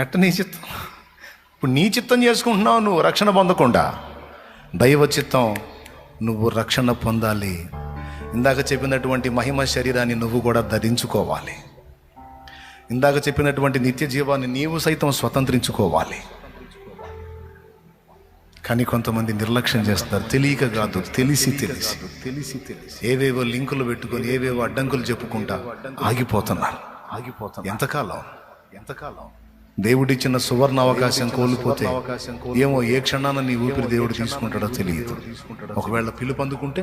ఎట్ట నీ చిత్తం? ఇప్పుడు నీ చిత్తం చేసుకుంటున్నావు నువ్వు రక్షణ పొందకుండా. దైవ చిత్తం నువ్వు రక్షణ పొందాలి. ఇందాక చెప్పినటువంటి మహిమ శరీరాన్ని నువ్వు కూడా ధరించుకోవాలి. ఇందాక చెప్పినటువంటి నిత్య జీవాన్ని నీవు సైతం స్వతంత్రించుకోవాలి. కానీ కొంతమంది నిర్లక్ష్యం చేస్తారు. తెలియక కాదు, తెలిసి ఏవేవో లింకులు పెట్టుకొని ఏవేవో అడ్డంకులు చెప్పుకుంటా ఆగిపోతున్నారు. ఎంతకాలం దేవుడిచ్చిన సువర్ణ అవకాశం కోల్పోతే ఏమో ఏ క్షణాన నీ ఊపిరి దేవుడు తీసుకుంటాడో తెలియదు. ఒకవేళ పిలుపు అందుకుంటే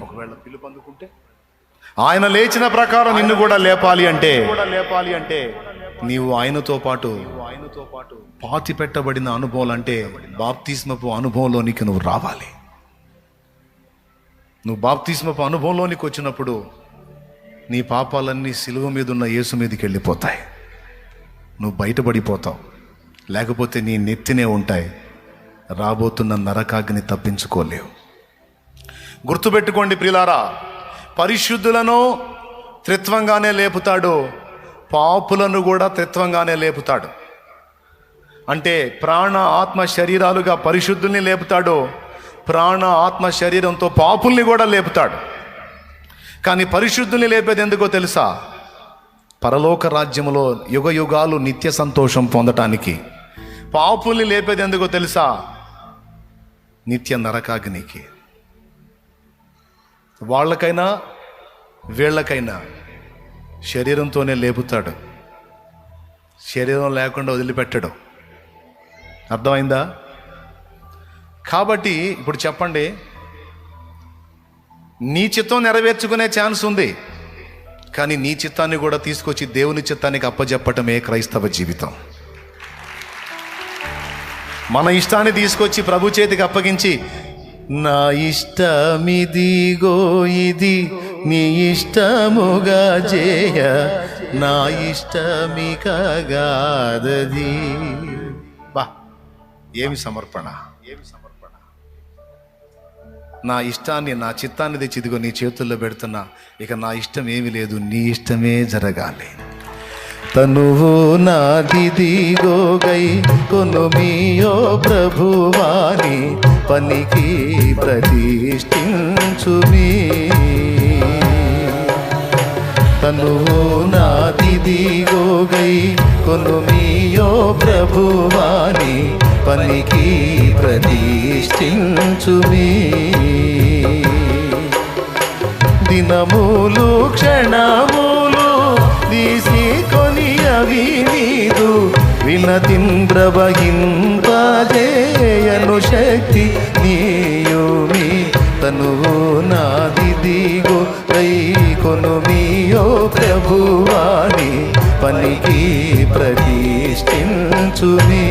ఆయన లేచిన ప్రకారం నిన్ను కూడా లేపాలి అంటే నీవు ఆయనతో పాటు పాతి పెట్టబడిన అనుభవం, అంటే బాప్తిస్మపు అనుభవంలోనికి నువ్వు రావాలి. నువ్వు బాప్తిస్మపు అనుభవంలోనికి వచ్చినప్పుడు నీ పాపాలన్నీ సిలువ మీద ఉన్న యేసు మీదకి వెళ్ళిపోతాయి. నువ్వు బయటపడిపోతావు. లేకపోతే నీ నెత్తినే ఉంటాయి. రాబోతున్న నరకాగ్ని తప్పించుకోలేవు. గుర్తుపెట్టుకోండి ప్రియులారా, పరిశుద్ధులను త్రిత్వంగానే లేపుతాడు, పాపులను కూడా త్రిత్వంగానే లేపుతాడు. అంటే ప్రాణ ఆత్మ శరీరాలుగా పరిశుద్ధుల్ని లేపుతాడు, ప్రాణ ఆత్మ శరీరంతో పాపుల్ని కూడా లేపుతాడు. కానీ పరిశుద్ధుల్ని లేపేది ఎందుకో తెలుసా? పరలోక రాజ్యములో యుగ యుగాలు నిత్య సంతోషం పొందటానికి. పాపుల్ని లేపేది ఎందుకో తెలుసా? నిత్య నరకాగ్నికి. వాళ్ళకైనా వీళ్ళకైనా శరీరంతోనే లేపుతాడు, శరీరం లేకుండా వదిలిపెట్టడు. అర్థమైందా? కాబట్టి ఇప్పుడు చెప్పండి, నీ చిత్తం నెరవేర్చుకునే ఛాన్స్ ఉంది. కానీ నీ చిత్తాన్ని కూడా తీసుకొచ్చి దేవుని చిత్తానికి అప్పజెప్పటమే క్రైస్తవ జీవితం. మన ఇష్టాన్ని తీసుకొచ్చి ప్రభు చేతికి అప్పగించి, నా ఇష్టమిదిగో ఇది నీ ఇష్టముగా చేయ, నా ఇష్టమికగాదది. బా, ఏమి సమర్పణ! నా ఇష్టాన్ని, నా చిత్తాన్ని తెచ్చి ఇదిగో నీ చేతుల్లో పెడుతున్నా. ఇక నా ఇష్టం ఏమీ లేదు, నీ ఇష్టమే జరగాలి. తనువు నాదిదిగో గై కొనుమియో ప్రభువాని పనికి ప్రతిష్ఠించుమి. తనువు నాదిదిగో గై కొనుమియో ప్రభువాని పనికి ప్రతిష్ఠించుమి. దినములు క్షణములు తీసుకొని అవి నీదు వినతింద్రవహింపజేయను శక్తి నీయుమి. తనువు నాదిదిగో కై కొనుమియో ప్రభువాని పనికి ప్రతిష్ఠించుమి.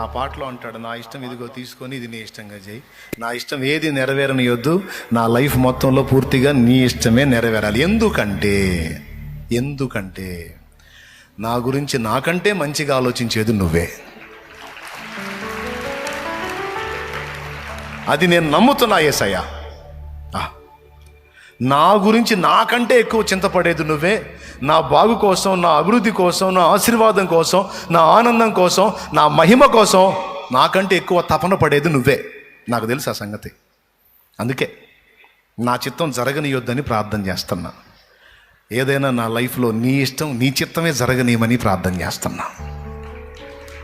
ఆ పాటలో అంటాడు, నా ఇష్టం ఇదిగో తీసుకొని ఇది నీ ఇష్టంగా చేయి. నా ఇష్టం ఏది నెరవేరనియొద్దు, నా లైఫ్ మొత్తంలో పూర్తిగా నీ ఇష్టమే నెరవేరాలి. ఎందుకంటే నా గురించి నాకంటే మంచిగా ఆలోచించేది నువ్వే. అది నేను నమ్ముతున్నా యేసయ్యా. నా గురించి నాకంటే ఎక్కువ చింతపడేది నువ్వే. నా బాగు కోసం, నా అభివృద్ధి కోసం, నా ఆశీర్వాదం కోసం, నా ఆనందం కోసం, నా మహిమ కోసం నాకంటే ఎక్కువ తపన పడేది నువ్వే. నాకు తెలుసు ఆ సంగతి. అందుకే నా చిత్తం జరగనియొద్దని ప్రార్థన చేస్తున్నా. ఏదైనా నా లైఫ్లో నీ ఇష్టం, నీ చిత్తమే జరగనీయమని ప్రార్థన చేస్తున్నా.